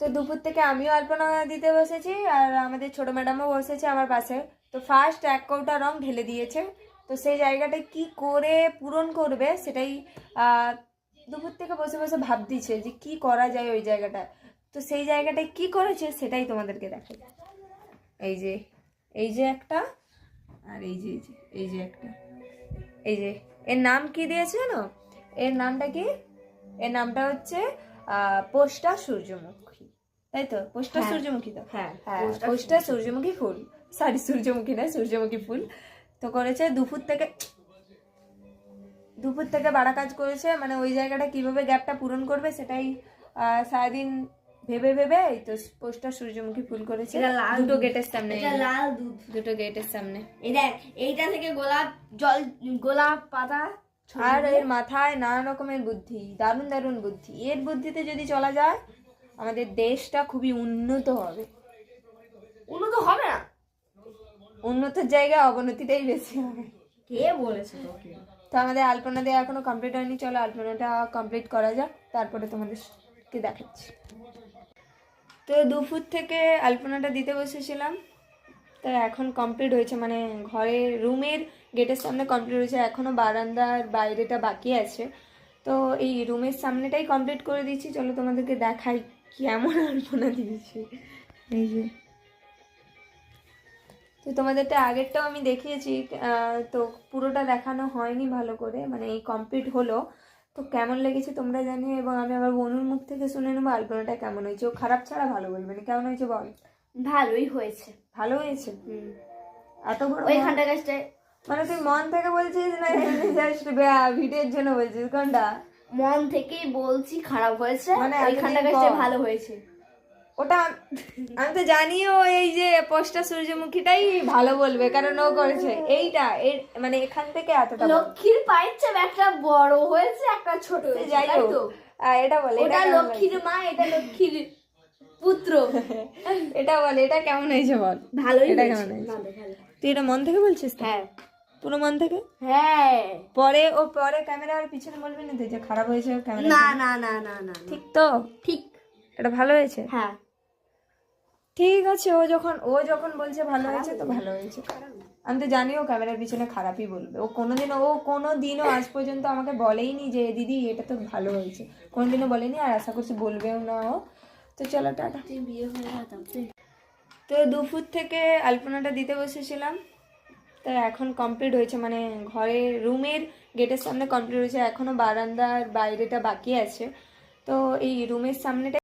তো দুপুর থেকে আমিও আলপনা দিতে বসেছি আর আমাদের ছোট ম্যাডামও বসেছে আমার পাশে। তো ফার্স্ট 1 কৌটা রং ঢেলে দিয়েছে, তো সেই জায়গাটায় কি করে পূরণ করবে সেটাই দুপুর থেকে বসে বসে ভাবতেছে যে কি করা যায় ওই জায়গাটা। তো সেই জায়গাটায় কি করেছে সেটাই তোমাদেরকে দেখাই। এই যে এই যে একটা, আর এই যে এই যে একটা, এই যে এর নাম কি দিয়েছে জানো? এর নামটা কি? এর নামটা হচ্ছে পোস্টা সূর্যমুখী, তাই তো? পোস্টা সূর্যমুখী তো, হ্যাঁ হ্যাঁ, পোস্টা সূর্যমুখী ফুল, সরি সূর্যমুখী না, সূর্যমুখী ফুল। তো করেছে দুপুর থেকে বাড়া কাজ করেছে, মানে ওই জায়গাটা কিভাবে গ্যাপটা পূরণ করবে সেটাই সারাদিন ভেবে ভেবে এই তো পোস্টার সূর্যমুখী ফুল করেছে দুটো গেটের সামনে, লাল দুধ, দুটো গেটের সামনে। এই দেখ এইটা থেকে গোলাপ পাতা, আর এর মাথায় নানা রকমের বুদ্ধি, দারুণ দারুণ বুদ্ধি। এর বুদ্ধিতে যদি চলা যায় আমাদের দেশটা খুবই উন্নত হবে। উন্নত হবে না, উন্নতির জায়গায় অবনতিটাই বেশি হবে। কে বলেছে তোকে? তো আমাদের আলপনা দেওয়া এখনো কমপ্লিট হয়নি, চলো আলপনাটা কমপ্লিট করা যাক, তারপরে তোমাদেরকে দেখাচ্ছি। তো দুপুর থেকে আলপনাটা দিতে বসেছিলাম, তো এখন কমপ্লিট হয়েছে, মানে ঘরের রুমের গেটের সামনে কমপ্লিট হয়েছে, এখনও বারান্দার বাইরেটা বাকি আছে। তো এই রুমের সামনেটাই কমপ্লিট করে দিচ্ছি, চলো তোমাদেরকে দেখাই কেমন আলপনা দিয়েছি। এই যে, তো তোমাদেরটা আগেরটাও আমি দেখিয়েছি, তো পুরোটা দেখানো হয়নি ভালো করে, মানে এই কমপ্লিট হলো। তো কেমন লেগেছে তোমরা জানিও, এবং আমি আবার বনুর মুখ থেকে শুনে নেবো আলপনাটা কেমন হয়েছে। ও খারাপ ছাড়া ভালো বলবে না, কেমন হয়েছে বল। ভালোই হয়েছে। ভালো হয়েছে? এত বড় ওইখানটা গাছটা, মানে তুই মন থেকে বলছিস না জাস্ট ভিডিওর জন্য বলছিস? কোনটা? মন থেকেই বলছি খারাপ হয়েছে, মানে ওইখানটা গাছটা ভালো হয়েছে। ওটা আমি তো জানিও, এই যে পোস্টার সূর্যমুখীটাই ভালো বলবে, কারণ ও করেছে এইটা। এর মানে এখান থেকে এতটা লক্ষ্মীর পায়ের চেয়ে একটা বড় হয়েছে, একটা ছোট হয়েছে, যাই তাই হোক তো? এটা বলে, ওটা লক্ষ্মীর মা, এটা লক্ষ্মীর পুত্র। এটা বলে, এটা কেমন হয়েছে বল। ভালোই এটা হয়েছে, কেমন হয়েছে? ভালো ভালো। তুই এটা মন থেকে বলছিস তো? হ্যাঁ পুরো মন থেকে? হ্যাঁ। পরে ক্যামেরার পিছনে বলবি না তুই যে খারাপ হয়েছে ক্যামেরা? না না না না না, ঠিক তো? ঠিক। এটা ভালো হয়েছে? হ্যাঁ ঠিক আছে, ও যখন বলছে ভালো হয়েছে তো ভালো হয়েছে। আমি তো জানি ও ক্যামেরার পিছনে খারাপই বলবে। ও কোনোদিনও আজ পর্যন্ত আমাকে বলেইনি যে দিদি এটা তো ভালো হয়েছে, কোনোদিনও বলেনি, আর আশা করছি বলবেও না ও। তো চলো টাটা। তো দুপুর থেকে আলপনাটা দিতে বসেছিলাম, তো এখন কমপ্লিট হয়েছে, মানে ঘরের রুমের গেটের সামনে কমপ্লিট হয়েছে, এখনও বারান্দার বাইরেটা বাকি আছে। তো এই রুমের সামনেটা